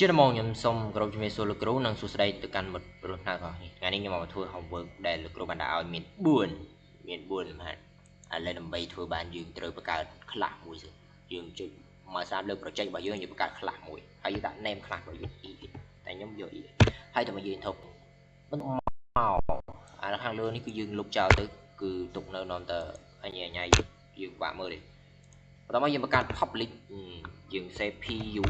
Chưa đã mong nhầm xong group cho số lực rú năng số đây từ căn một lúc nào rồi ngày nay nhưng mà thua học vượt để lực rú bạn đã miền buồn mà lên làm bay thua bạn dương từประกาศ khá lạ mùi rồi dương chữ mà sao được project bảo dương như ประกาศ khá lạ mùi hay đã nem khá lạ bảo dương ý tại nhóm vô ý hay thì mà dương thuộc bất màu là hàng lương ní cứ dương lục chào tới cứ tục nơi non tờ anh nhẹ nhảy dương quả mơ đi đó mà dương ประกาศ public dương CPU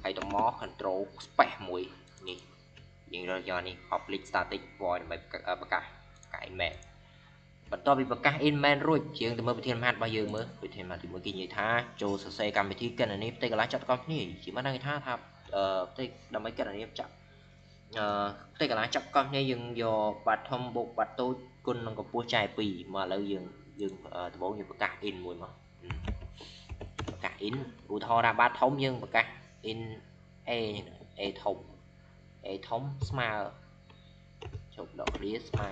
ហើយតមក control space មួយនេះយើងរកយកនេះ public static void ដើម្បីប្រកាសកាយ main បន្ទាប់ពីប្រកាស in main រួចយើងទៅមើលវិធានមហារបស់យើងមើលវិធានមហាទី1គេនិយាយថាចូលសរសេរកម្មវិធីកិននេះផ្ទៃកន្លះចាត់កង់គ្នាជាមិនដឹងថាផ្ទៃដើម្បីកិននេះចាក់ផ្ទៃកន្លះចាត់កង់គ្នាយើងយកបាត់ធំបូកបាត់តូចគុណនឹងកម្ពស់ចែក2មកឥឡូវយើងដំបូងយើងប្រកាស in មួយមកប្រកាស in ឧទាហរណ៍ថាបាត់ធំយើងប្រកាស in a ធំស្មើជប់ដក clear ស្មើ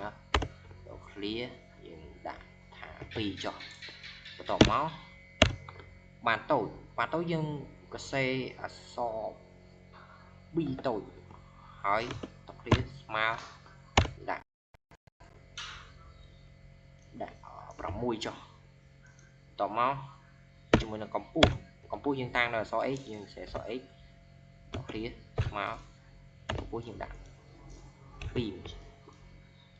ដក clear យើងដាក់ថា2ចុះបន្ទាប់មកបានតូចយើងកសេអក្សរ B តូចហើយដក clear ស្មើដាក់6ចុះបន្ទាប់មកជាមួយនឹងកម្ពស់យើងតាំងនៅអក្សរ x យើងសេអក្សរ x ដក clear ស្មើកម្ពស់យើងដាក់2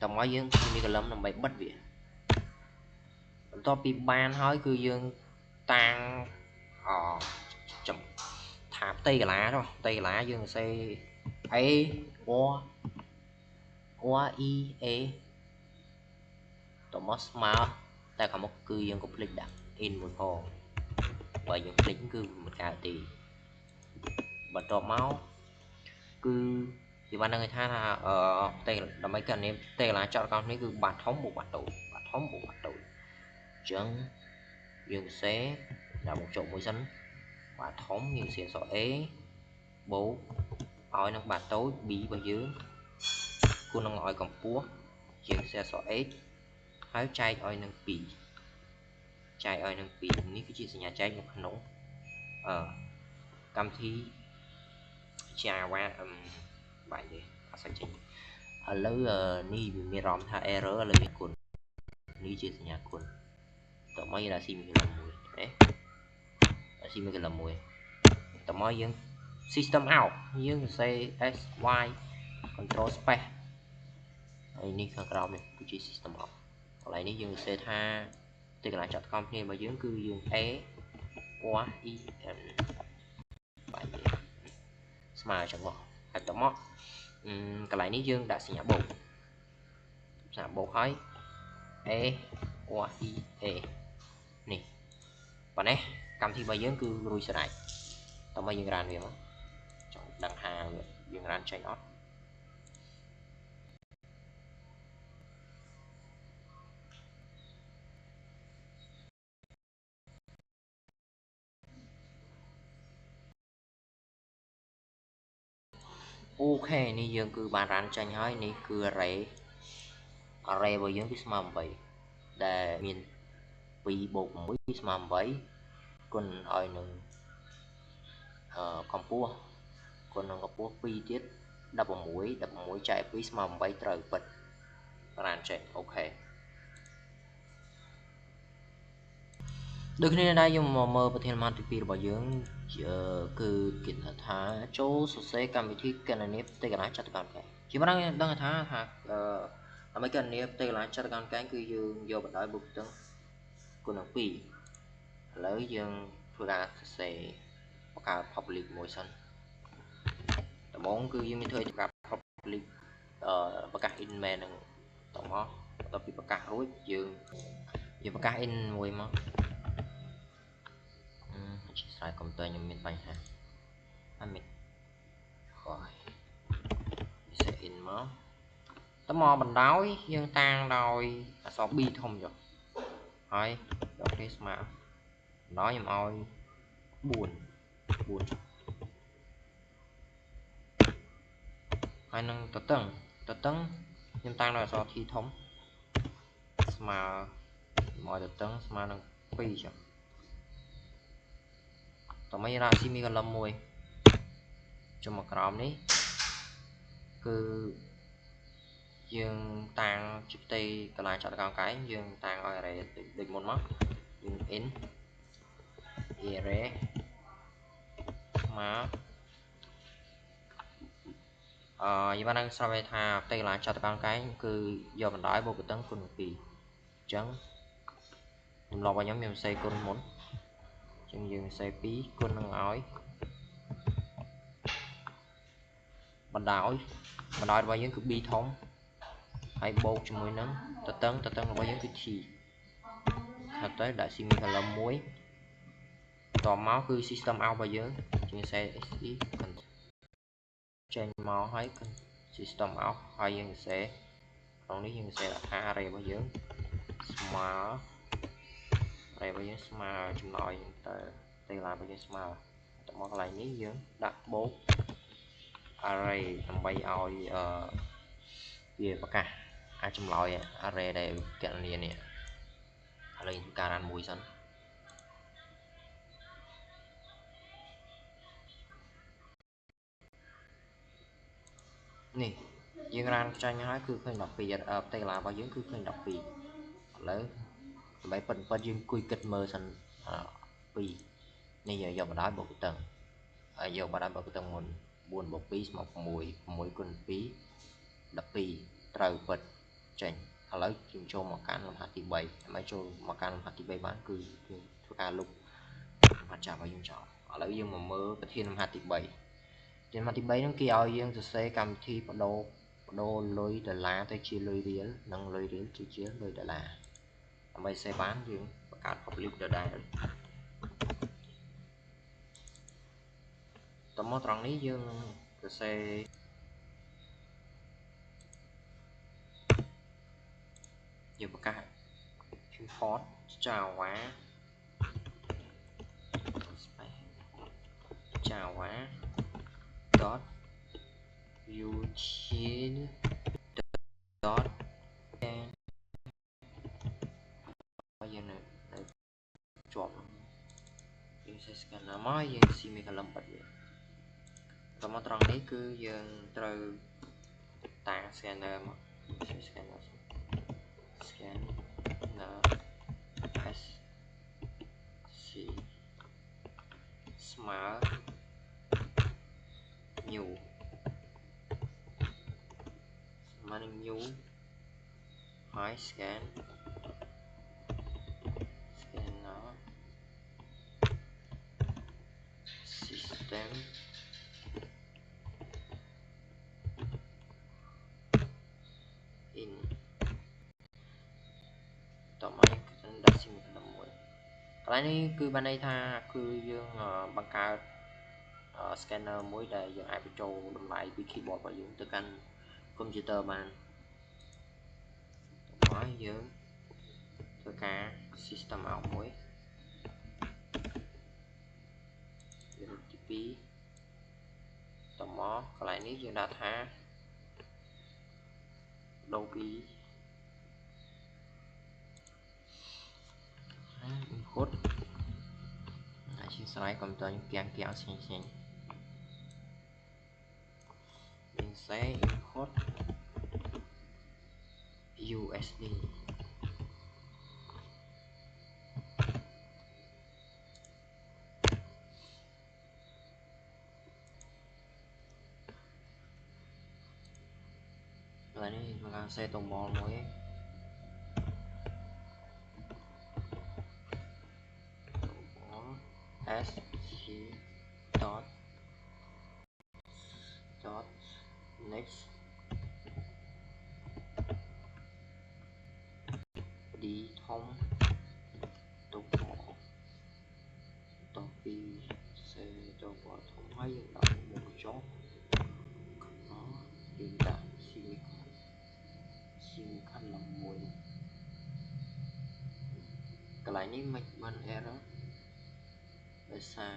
តមកយើងមានកលឹមដើម្បីបិទវាបន្ទាប់ពីបានហើយគឺយើងតាំងថាផ្ទៃកន្លាចុះផ្ទៃកន្លាយើងសេ a o e a តមកស្មើតែខាងមុខគឺយើងកុំភ្លេចដាក់ in មួយផងបើយើងភ្លេចគឺមិនកើតទេបន្ទាប់មកគឺវាបានដឹងថាផ្ទៃដើម្បីកាត់នេះផ្ទៃកន្លាចតកង់នេះគឺបាត់ធំបូកបាត់តូចអញ្ចឹងយើងសេដាក់មកចុះមួយសិនបាត់ធំយើងសេអក្សរ a បូកឲ្យនឹងបាត់តូច b របស់យើងគូនឹងឲ្យកម្ពស់យើងសេអក្សរ x ហើយចែកឲ្យនឹង2នេះគឺជាសញ្ញាចែកនៅក្នុងកម្មវិធី Java បាយទេអត់សាច់ចេញឥឡូវនេះវាមានអារម្មណ៍ថា error ឥឡូវវាគុណនេះជាសញ្ញាគុណតមកយើងដាក់ semicolon មួយsemicolon មួយតមកយើង system out យើងសរសេរ sy control space ហើយនេះខាងក្រោមនេះគឺជា system out កន្លែងនេះយើងសរសេរថាទីកន្លែងចាត់កំគ្នារបស់យើងគឺយើង a o e n បាយស្មើចឹងមកហើយតមកកន្លែងនេះយើងដាក់សញ្ញាបូកហើយ a o e a នេះប៉ុណ្ណេះកម្មវិធីរបស់យើងគឺរួចស្រេចតមកយើងរានវាមកចង់ដឹងថាយើងរានចេញអត់អូខេនេះយើងគឺបានរានចេញហើយនេះគឺ array របស់យើងគឺស្មើ8ដែលមាន2បូក6ស្មើ8គុណឲ្យនឹងកម្ពស់គុណនឹងកម្ពស់2ទៀត16ចែក2ស្មើ8ត្រូវពិតរានចេញអូខេដូចគ្នាដែរយើងមកមើលប្រធានបទទី2របស់យើងគឺគេថាចូលសរសេរកម្មវិធីគណនាផ្ទៃកន្លះចតុកោណកែងជាមិនដឹងថាដើម្បីគណនាផ្ទៃកន្លះចតុកោណកែងគឺយើងយកបណ្ដោយបូកផ្ទឹងគុណនឹង2ឥឡូវយើងធ្វើការសរសេរបង្កើត public មួយសិនដំបូងគឺយើងមានធ្វើបង្កើត public ប្រកាស in main នឹងតមកបន្ទាប់ពីប្រកាសរួចយើងប្រកាស in មួយមកឆ្លើយកុំព្យូទ័រខ្ញុំមានបញ្ហាអត់មានហើយសេ in មកតមកបណ្ដោយយើងតាំងដោយអក្សរ b ធំចុះហើយដល់នេះស្មើបណ្ដោយខ្ញុំឲ្យ4ហើយនឹងតតឹងខ្ញុំតាំងដោយអក្សរ t ធំស្មើមកតតឹងស្មើនឹង2ចុះតមកយើងដាក់ semicolon មួយ trong một crom ní cứ dương tăng chụp tây cái lại chọn con cái dương tăng ở đây định một mắt dương in ire mà như bạn đang so với thà tây lại chọn con cái cứ do mình đói bộ cái tấn quân kỳ trắng lo vào nhóm mình xây con muốn chân dương xây phí con nâng ói bạn đói bao nhiêu cứ bi thống hay bột cho muối nắng tấn là bao nhiêu cái thì thật tới đại sinh là muối toàn máu cứ system out bao nhiêu chúng sẽ cần trên máu hay cần system out hay những sẽ còn nếu những sẽ là tha đây bao nhiêu smart đây bao nhiêu smart chúng nói đây là bao nhiêu smart một lại ní dưỡng đặt bột array làm bay oi về bậc cả trong lòi array đây kiện liền nè array cả ăn mùi sẵn nè dương ran cho nhá cứ khơi đọc vì tay là bao nhiêu cứ khơi đọc vì lấy mấy phần dương cùi kịch mơ sẵn vì bây giờ dòng đá bộ tầng giờ bà đã bật tầng một buồn một phí một mùi con phí đập phí trời vật chỉnh lấy chúng cho một can làm hạt tí bảy mấy cho một can làm hạt tí bảy bán cứ ca lúc mặt chả bao nhiêu chọn lấy dương mà mơ cái thiên làm hạt tí bảy trên mặt tí bảy nó kia ao dương từ xe cầm thi bắt đồ lôi để lá tới chia lôi điến nâng lôi điến chia lôi để là mấy xe bán dương cả học lưu để đài tầm một tròn lý dương cái xe giờ cả import chào quá dot util dot bây giờ này chọnយើង scanner មកយើង ស៊ី មេកាឡឹមបាត់វាតមកត្រង់នេះគឺយើងត្រូវតាំង scanner មក scanner s c ស្មើ new ស្មើនឹង new ហើយ scanner system in តមកនេះគឺដាក់ sim ក្នុងមួយកន្លែងនេះគឺបានន័យថាគឺយើងបង្កើត scanner មួយដែលយើងអាចបញ្ចូលតម្លៃពី keyboard របស់យើងទៅកាន់ computer បានហើយយើងធ្វើការ system out មួយយើងទី2តមកកន្លែងនេះយើងដាក់ថាដូរពី input ហើយជាស្រ័យកុំព្យូទ័រខ្ញុំគៀងផ្សេងយើងសេ input USD ហើយនេះមកការសេតម៉លមួយs c dot next d ធំទុកមកតពីសេទៅបត់ធំហើយយើងដាក់មកចុះយើងដាក់ semicolon ឡើងមួយកន្លែងនេះមិនបាន error ដោយសារ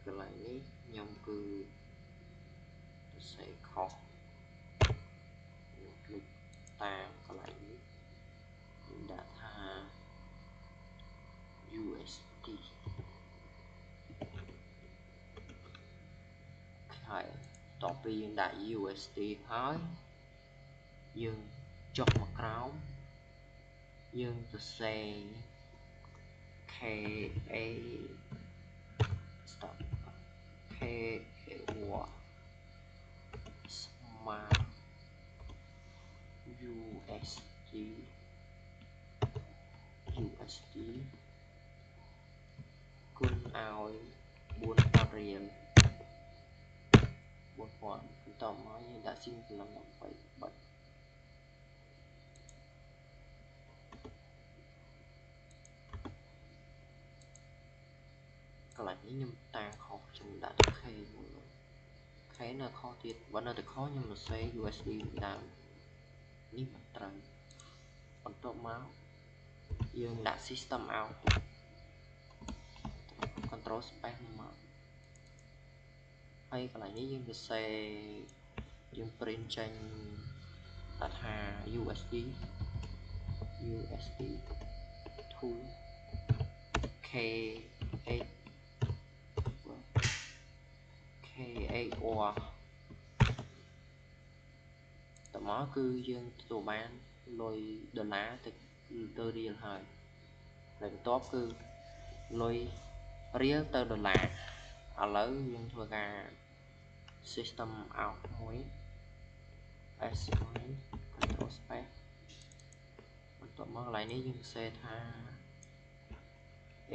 កន្លែងនេះខ្ញុំគឺសរសេរខុសខ្ញុំคลิกតាមកន្លែងនេះខ្ញុំដាក់ថា USD ហើយតទៅពីយើងដាក់ USD ហើយយើងចុះមកក្រោមយើងទៅសេង KA stop KA smart USD គុណឲ្យ4000រៀល4000បន្តមកយើងដាក់ស៊ីមក្លឹមដើម្បីបិទកន្លែងនេះខ្ញុំតាំងខុសខ្ញុំដាក់ទៅ K មួយ K នៅខុសទៀតបើនៅតែខុសខ្ញុំសរសេរ USD ដើមនេះមិនត្រូវបន្ទាប់មកយើងដាក់ system out control space មកហើយកន្លែងនេះយើងសរសេរយើង print ចេញដាក់ថា USD 2 K8 K8 តមកគឺយើងទទួលបានលុយដុល្លារទៅរៀលហើយហើយបន្ទាប់គឺលុយរៀលទៅដុល្លារឥឡូវយើងធ្វើការ system out មួយ S control space បន្ទាប់មកកន្លែងនេះយើងសេថា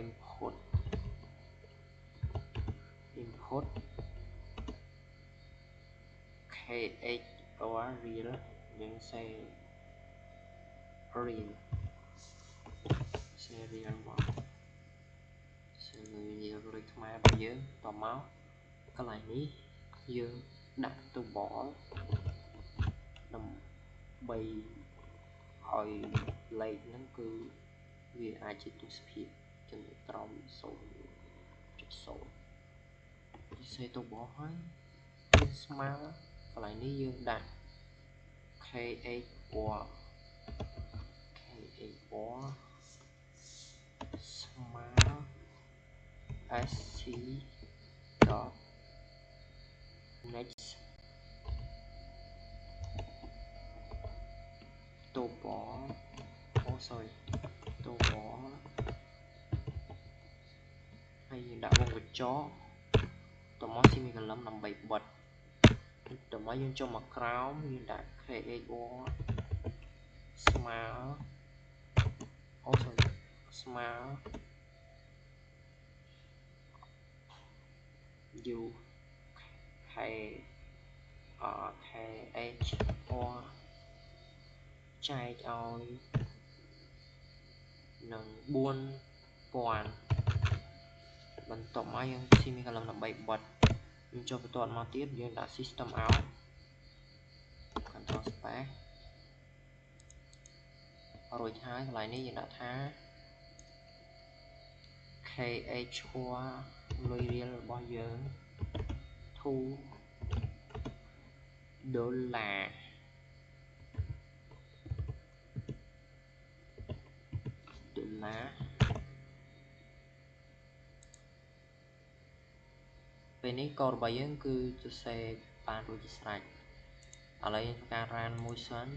input KHR real យើងសេ real សេ real មកសេ real លុយខ្មែររបស់យើងតមកកន្លែងនេះយើងដាក់ទៅបលដើម្បីឲ្យលេខហ្នឹងគឺវាអាចជាទស្សភាពចំណុចក្រោម 0.0 សេទៅបលហើយស្មើកន្លែងនេះយើងដាក់ KHR ស្មើ SC dot next ទៅបលទៅបលហើយយើងដាក់វងកញ្ចក់តមកស៊ីមីកលឹមដើម្បីបិទតមកយើងចុះមកក្រោមយើងដាក់ KHR ស្មើស្មើ U K R K H R ចែកឲ្យនឹង4000បន្ទាប់មកយើងស៊ីមីកលឹមដើម្បីបិទយើងចុះបន្តមកទៀតយើងដាក់ system out control space រួចហើយកន្លែងនេះយើងដាក់ថា KHR លុយរៀលរបស់យើង$2ពេលនេះកូដរបស់យើងគឺទៅសេវបានរួចជាស្រេចឥឡូវយើងធ្វើការ run មួយសិន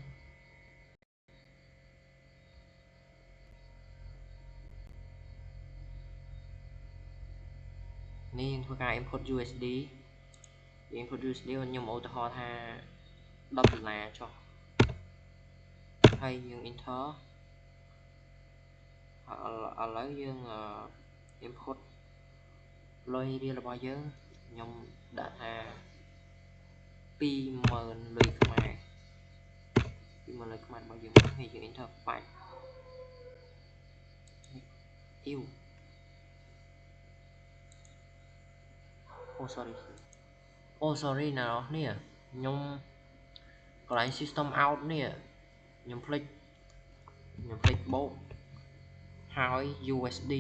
នេះយើងធ្វើការ input USD ខ្ញុំឧទាហរណ៍ថា$10ចុះហើយយើង enter ឥឡូវយើង input លុយរៀលរបស់យើងខ្ញុំដាក់ថា20000លុយខ្មែររបស់យើងមកហើយយើង enter បាច់sorry ណាស់នេះខ្ញុំកន្លែង system out នេះខ្ញុំភ្លេចបូកហើយ USD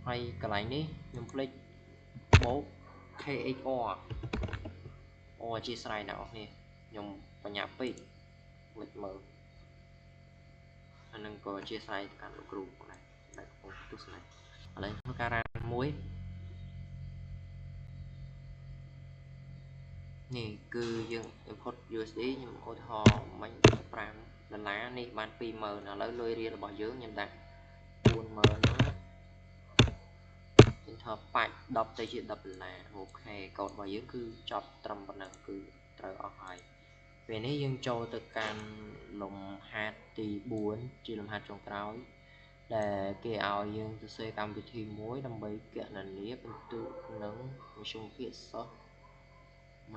ហើយកន្លែងនេះខ្ញុំភ្លេចបូក KHR អធិស្ឋានអ្នកនរគ្នាខ្ញុំបញ្ញាពេកភ្លេចមើលអានឹងក៏អធិស្ឋានកាន់លោកគ្រូដែរដែលកំពុងទស្សនាឥឡូវធ្វើការរ៉ានមួយ នេះគឺយើង import USD ខ្ញុំឧទាហរណ៍មិញ$5នេះបាន20000ឥឡូវលុយរៀលរបស់យើងខ្ញុំដាក់40000ហ្នឹងEnter បាច់10ទៅជា$10អូខេកូដរបស់យើងគឺចប់ត្រឹមប៉ុណ្ណឹងគឺត្រូវអស់ហើយពេលនេះយើងចូលទៅកាន់លំហាត់ទី4ជាលំហាត់ចុងក្រោយដែលគេឲ្យយើងសរសេរកម្មវិធីមួយដើម្បីគណនាពិន្ទុនិងមធ្យមភាគសិស្ស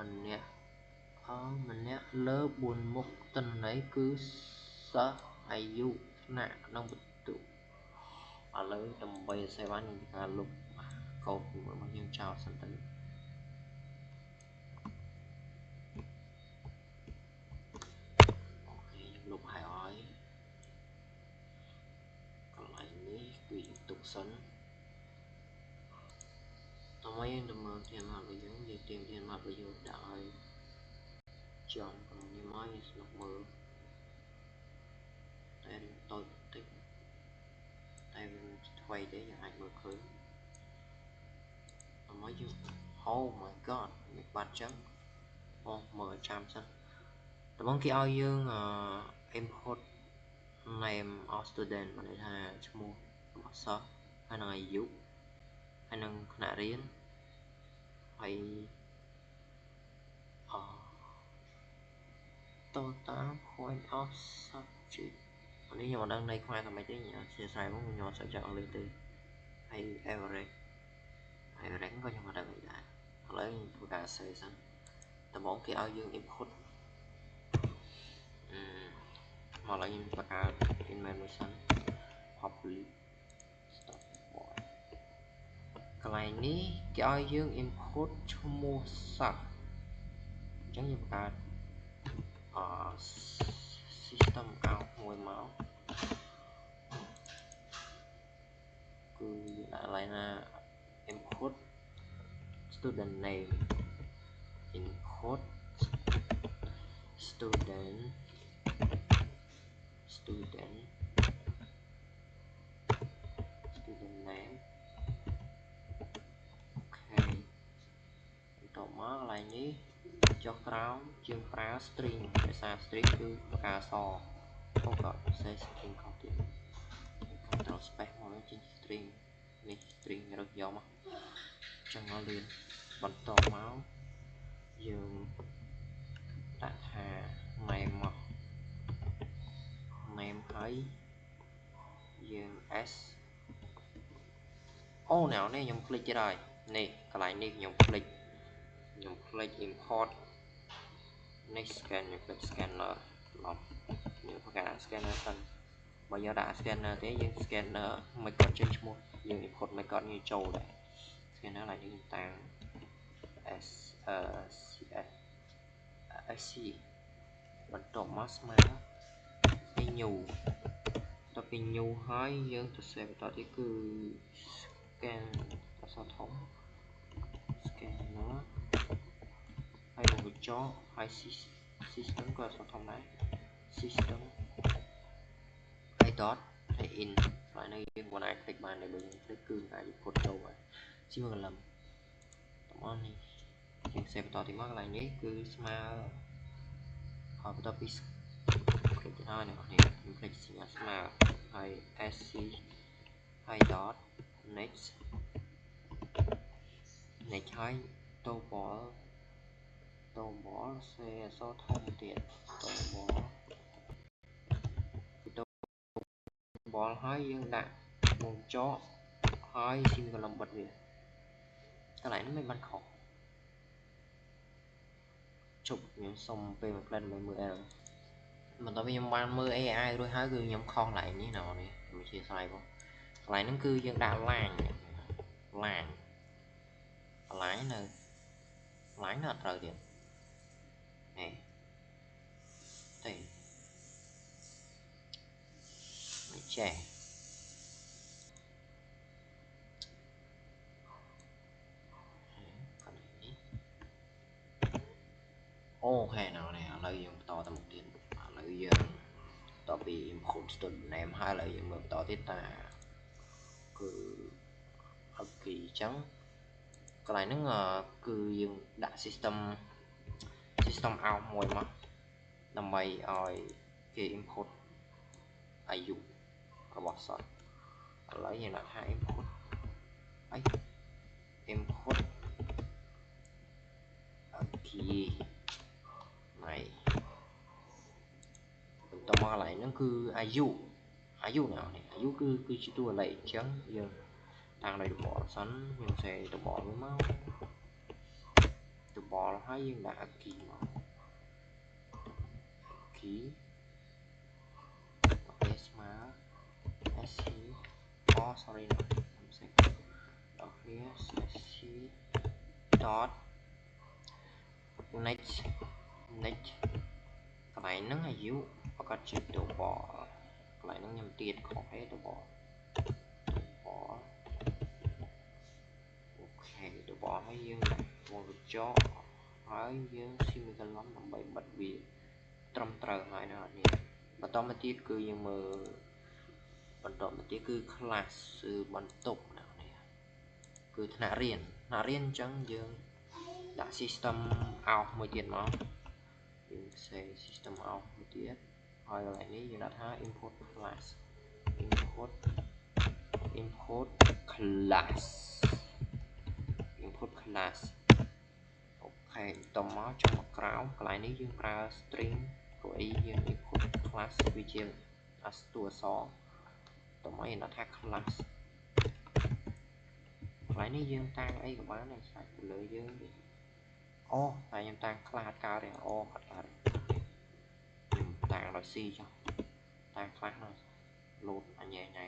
ម្នាក់លើ4មុខទិន្នន័យគឺសិស្សអាយុថ្នាក់និងពិន្ទុឥឡូវដើម្បីសរសេរបានយើងការលុបកូដរបស់យើងចោលសិនទៅអូខេយើងលុបហើយកន្លែងនេះគឺយើងទុកសិនដើម្បីយើងមើលធានមាត់របស់យើងទាញធានមាត់របស់យើងដាក់ឲ្យចំកន្លែងនេះមកយើងស្នុកមើលតែរៀងតូចបន្តិចតែវាថ្មីទេយើងអាចមើលឃើញដើម្បីយើង Oh my god វាបាត់ចឹងមើលចាំសិនដំបូងគេឲ្យយើងimport name of student មានន័យថាឈ្មោះរបស់សិស្សហើយនឹងអាយុហើយនឹងថ្នាក់រៀនហើយtotal point of subject នេះខ្ញុំមិនដឹងន័យខ្មែរថាម៉េចទេខ្ញុំអធិស្ឋានមកខ្ញុំអត់សូវចេះអង់គ្លេសទេហើយ average ក៏ខ្ញុំមិនដឹងអីដែរឥឡូវខ្ញុំធ្វើការ save សិនដំបូងគេឲ្យយើង input មកឡើយខ្ញុំបង្កើត inmain មួយសិន public stop void កន្លែងនេះគេឲ្យយើង input ឈ្មោះសិស្សអញ្ចឹងយើងបង្កើតsystem out មួយមកគឺដាក់កន្លែងណា input student name input student name អូខេបន្ទាប់មកកន្លែងនេះចុះក្រោមយើងប្រើ string ភាសា string គឺពូកអក្សរក៏សេ string ខុសទៀត Ctrl space មកចេញ string នេះ string រើសយកមកចឹងមកលឿនបន្ទាប់មកយើងដាក់ថា name មក name ហើយយើង s អូណែនេះខ្ញុំភ្លេចទៀតហើយនេះកន្លែងនេះខ្ញុំភ្លេច import នេះ scan ខ្ញុំភ្លេច scanner ឡប់ខ្ញុំធ្វើការដាក់ scanner សិនបើយកដាក់ scanner ទេយើង scanner មិនគាត់ចេញឈ្មោះយើង import មិនគាត់នេះចូលដែរ scanner ឡើងនេះតាំង s sc បន្ទាប់មកស្មើ new តទៅ new ហើយយើងទៅ save បន្តទៀតគឺ scan អក្សរធំ scanner ហើយនឹងបញ្ចុះហើយ system ក៏អក្សរធំដែរ system ហើយ dot ហើយ in ហើយនៅយើងមិនអាចคลิกបានដោយយើងคลิกគឺអាចពុតចូលហើយជាកន្លឹមតំអស់នេះយើង save បន្តទៀតមកកន្លែងនេះគឺស្មើហើយបន្ទាប់ពីคลิกហើយអ្នកនរខ្ញុំคลิกស្មើហើយ sc ហើយ dot next ហើយតូបលសេអក្សរធំទៀតតូបលហើយយើងដាក់មុំចកហើយស៊ីមកន្លំបិទវាកន្លែងនេះមិនបានខុសជប់ខ្ញុំសុំពេលមួយផ្លែដើម្បីមើល error បន្ទាប់ពីខ្ញុំបានមើល AI រួចហើយគឺខ្ញុំខុសកន្លែងនេះណ៎នេះខ្ញុំអធិស្ឋានបងកន្លែងហ្នឹងគឺយើងដាក់ line នៅអត់ត្រូវទៀតនេះទេមិនចេះអូខេណ៎នេះឥឡូវយើងបន្តទៅមុខទៀតឥឡូវយើងតពី import student name ហើយឥឡូវយើងមើលបន្តទៀតតាគឺអូខេអញ្ចឹងកន្លែងហ្នឹងគឺយើងដាក់ system system out មួយមកដើម្បីឲ្យគេ input អាយុរបស់សិស្សឥឡូវយើងដាក់ថា input key này បន្តមកកន្លែងហ្នឹងគឺអាយុណាអាយុគឺជាតួលេខអញ្ចឹងយើងតាំងដោយរបបសិនយើងសេរបបវាមករបបហើយយើងដាក់ key មក key អូខេស្មើ sc sorry ខ្ញុំសេដល់គ្នា sc dot next កន្លែងហ្នឹងអាយុប្រកាសជាតបកន្លែងហ្នឹងខ្ញុំទៀតខុសទេតបអូខេតបហើយយើងដាក់វងកញ្ចក់ហើយយើងស៊ីមីកាឡុងដើម្បីបិទវាត្រឹមត្រូវហើយណានេះបន្តមកទៀតគឺយើងមើលបន្តមកទៀតគឺ class គឺបន្ទប់ណានេះគឺថ្នាក់រៀនអញ្ចឹងយើងដាក់ system out មួយទៀតមកយើង system out មួយទៀតហើយកន្លែងនេះយើងដាក់ថា input class input class អូខេបន្តមកចុះមកក្រោមកន្លែងនេះយើងប្រើ string ព្រោះអីយើង input class វាជាតួអក្សរបន្តមកយើងដាក់ថា class កន្លែងនេះយើងតាំងអីក៏បានដែរឆ្លាច់ទៅលើយើងអូតែខ្ញុំតាំង class កើតទេអូអត់កើតខ្ញុំតាំងដោយ C ចុះតាំង class នោះលោតអញញ៉ៃ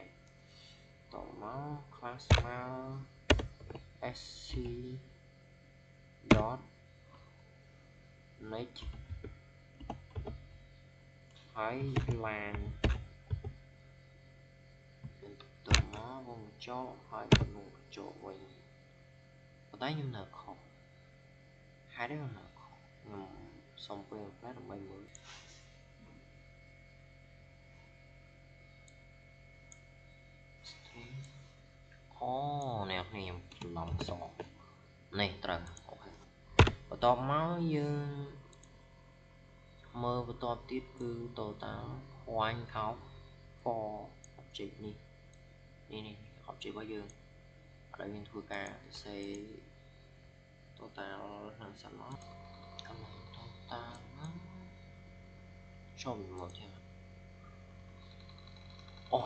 តមក class មក sc dot next ហើយ line តមកវងចោហើយវងចោវិញប៉ុន្តែខ្ញុំនៅខុសហេតុអីខ្ញុំនៅខុសខ្ញុំសុំពេលខ្លះដើម្បីមើលអូអ្នកខ្ញុំច្រឡំសនេះត្រូវអូខេបន្ទាប់មកយើងមើលបន្តទៀតគឺ total point out for object នេះ object របស់យើងឥឡូវយើងធ្វើការសរសេរ total ហ្នឹងសិនមកកន្លែង total ហ្នឹងចូលមកទៀតអូ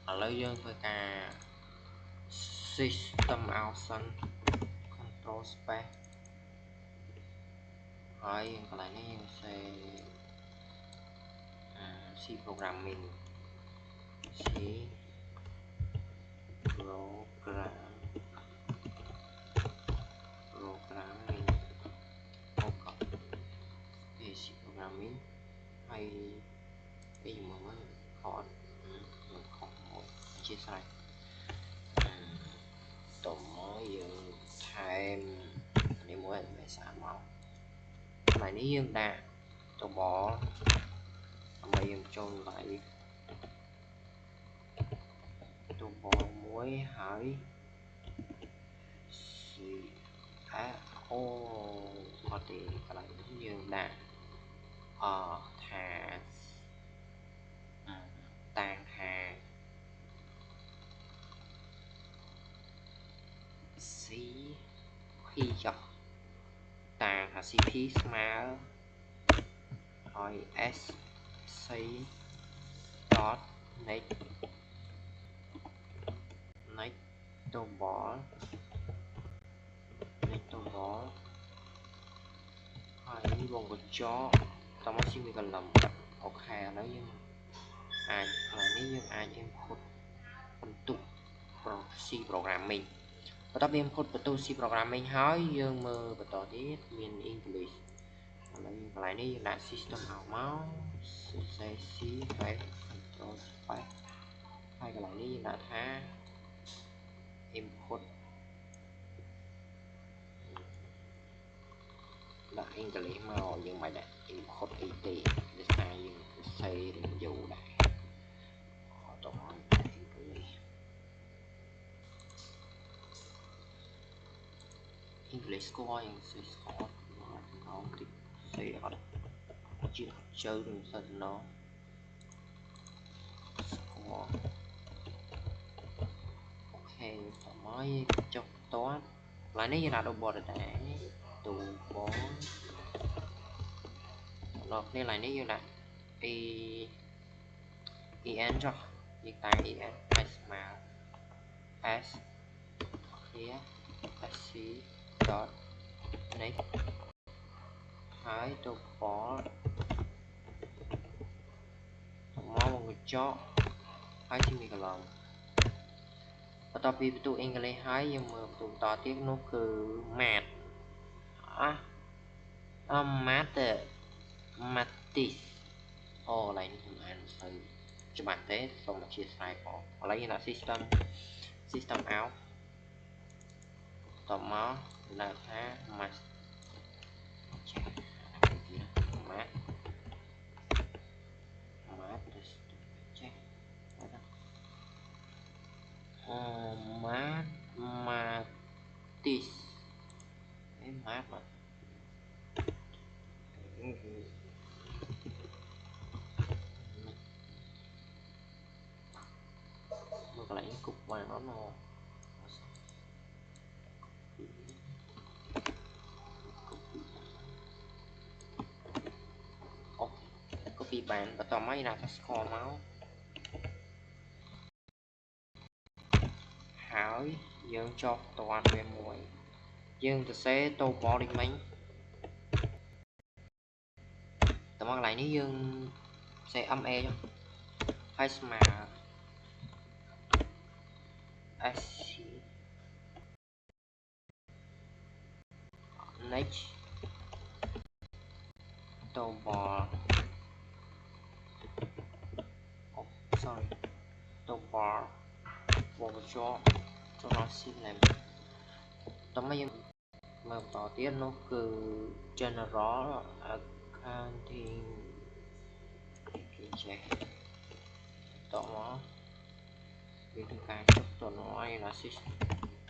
ឥឡូវយើងធ្វើការ system out សិន control space ហើយកន្លែងនេះយើងសេ C programming C programming អូខេ C programming ហើយអីមកខតខុសមកអធិស្ឋានតមកយើងថែមនេះមួយឲ្យស្អាតមកកន្លែងនេះយើងដាក់តបដើម្បីយើងចូលកន្លែងតបមួយហើយអូអត់ទេកន្លែងនេះយើងដាក់ថាតាំងថា CP ចុះតាំងថា CP ស្មើហើយ SC dot next to ball ហើយវងកញ្ចក់តមកស៊ីមីកន្លឹមអូខេឥឡូវយើងអាចកន្លែងនេះយើងអាច input បន្ទុក C programming បន្ទាប់ពី input បន្ទុក C programming ហើយយើងមើលបន្តទៀតមាន English ឥឡូវកន្លែងនេះយើងដាក់ system out មកសរសេរ C ហើយ control space ហើយកន្លែងនេះយើងដាក់ថា input ដាក់ English មកយើងមិនដាក់ input អីទេដោយសារយើងសរសេររំយោដែរតោះឲ្យ English score យើងសរសេរ score ក្រោមតិច thì họ chuyện chơi đừng sợ nó ok thoải mái chọc toán lại nếu như là đồ bò để tụ bó lọt nên lại nếu như là en cho hiện tại en s mà s here sc dot next ហើយទៅបមកមួយកញ្ចក់ហើយជាមីកន្លងបន្ទាប់ពីបន្ទុកអង់គ្លេសហើយយើងមើលបន្ទុកបន្តទៀតនោះគឺ math mathis អូកន្លែងនេះខ្ញុំអានមិនសូវច្បាស់ទេសូមអធិស្ឋានផងឥឡូវយើងដាក់ system out តមកដាក់ថា math ចេះmath ចេះmathis math một cái lãnh cục và nó copy bản và tóm máy là score máu hỏi dương cho toàn về mùi dương thì sẽ tô bỏ đi mấy tóm lại nếu dương sẽ âm e cho hay mà next tô bò sorry tô bò bộ cho nó xin làm tóm mấy mà tỏ tiết nó cứ general accounting check tỏ nó vì thực cái chụp tỏ nó là system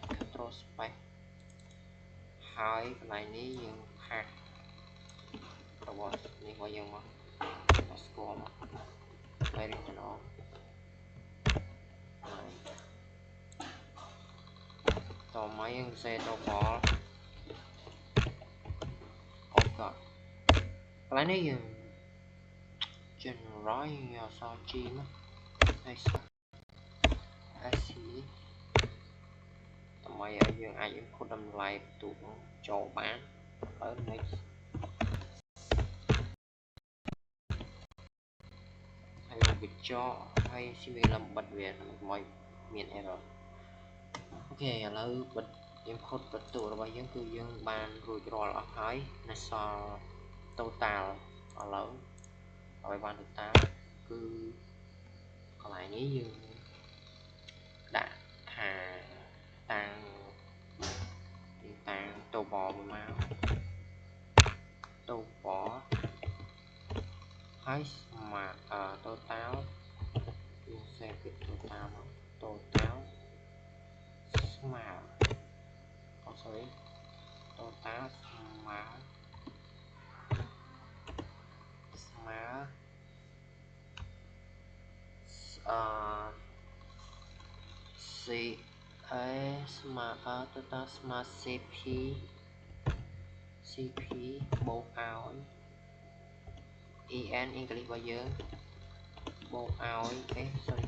control space hai cái này ní nhưng ha robot ní có nhưng mà score mà đây là nó tỏ máy anh xe tỏ bỏ ok cái này nhưng general sao chi mà hay sao mày ở dương ai cũng có đâm lại tụ cho bán ở next hay là việc cho hay xin mình làm bật về mọi miền error ok là bật em khốt bật tụ là bao nhiêu cứ dương bàn rồi rồi là hỏi là so total ở lớn rồi bàn được ta cứ còn lại ní dương đã thà tăng tô bò máu tô bò hái mà tô táo dùng xe cái tô táo mà sorry tô táo mà C S mà tô táo mà CP bộ áo en English bao giờ bộ áo sorry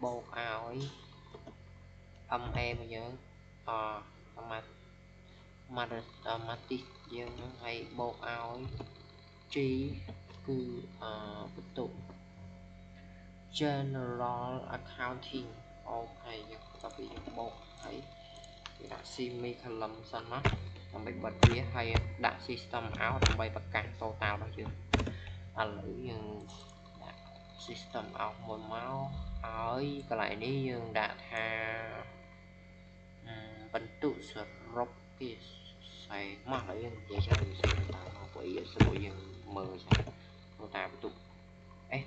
bộ áo âm e bao giờ mathematics dương hay bộ áo trí cứ tiếp tục general accounting ok nhưng ta bị bộ thấy đã semicolon xanh mắt làm bị bật phía hay đã system áo làm bay bật cản total đó chưa lưỡi nhưng system áo môi máu ở cái lại đi nhưng đã tha bánh tụ sờ rốc cái xài mà lại nhưng vậy cho mình xem ta nó quỷ số nhưng mờ sao nó ta tụ ấy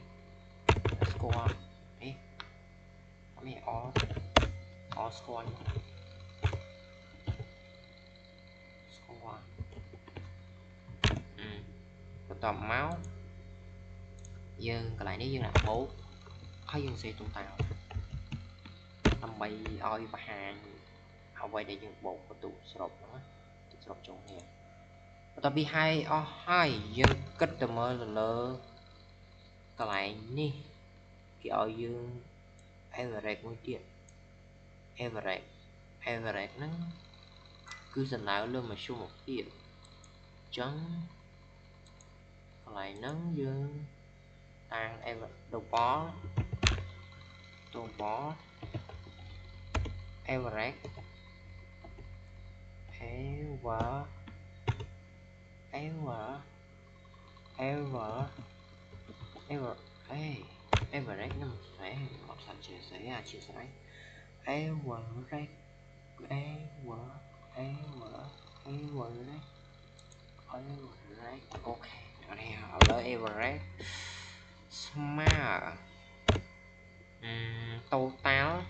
score ấy mẹ all score score បន្ទាប់មកយើងកន្លែងនេះយើងដាក់បូកហើយយើងសេទុំតាវដើម្បីឲ្យបង្ហាញអ្វីដែលយើងបូកបន្ទុកស្រុបហ្នឹងណាស្រុបចុងនេះបន្ទាប់ពីហើយអស់ហើយយើងគិតទៅមើលលើកន្លែងនេះគេឲ្យយើង average មួយទៀត average ហ្នឹងគឺសំដៅលើមធ្យមភាពអញ្ចឹងកន្លែងហ្នឹងយើងតាំង double average average nó sẽ một thành sẽ là chia sẻ average ok ở đây ở đây average smart total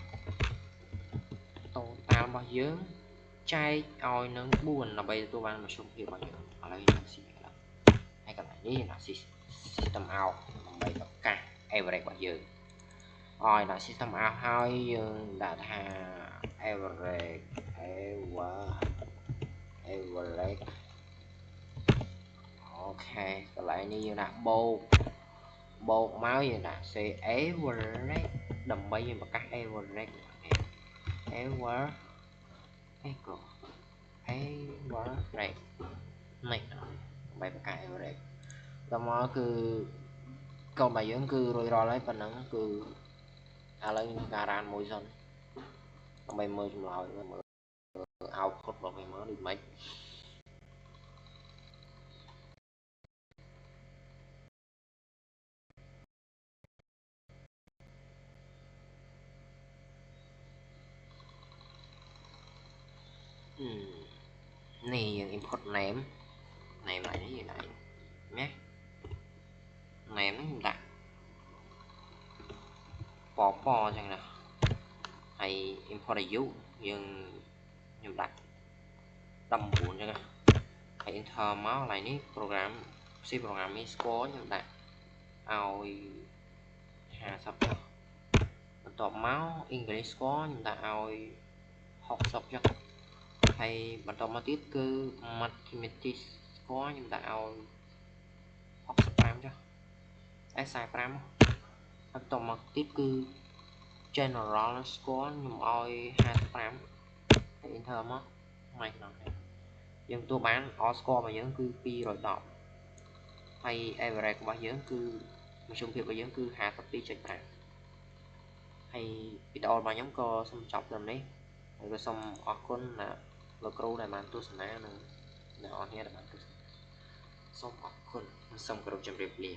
bao nhiêu chai oi nâng buồn là bây giờ tôi bán một số hiệu bao nhiêu ở đây là gì hay cái này đi là system out bây giờ cả average bao nhiêu rồi là system out hai đã thà average ok cái lại như là bột máu gì nè sẽ average đầm bây giờ mà cắt average average này bài bạc average tao mò cứ câu bài dưỡng cứ rồi lấy phần nắng cứ lên garan môi dân bài mơ chung lòi mở áo khốt vào bài mở được mấy này import name lại cái gì này nhé name đặt po chẳng nào hay import dấu nhưng đặt đâm buồn cho hay enter máu lại ní program program is score nhưng đặt ao hà sắp choបន្ទាប់មក English score ខ្ញុំដាក់ឲ្យ60ចុះហើយបន្តមកទៀតគឺ Mathematics score ខ្ញុំដាក់ឲ្យ65ចុះ45ហើយបន្តមកទៀតគឺ General score ខ្ញុំឲ្យ55ហើយ Enter មកមិនដល់យើងទទួលបាន all score របស់យើងគឺ210ហើយ average របស់យើងគឺមធ្យមភាពរបស់យើងគឺ 52.5ហើយវីដេអូរបស់ខ្ញុំក៏សូមចប់ត្រឹមនេះហើយក៏សូមអរគុណលោកគ្រូដែលបានទស្សនានិងអ្នកនរគ្នាដែលបានទស្សនាសូមអរគុណសូមគោរពជម្រាបលា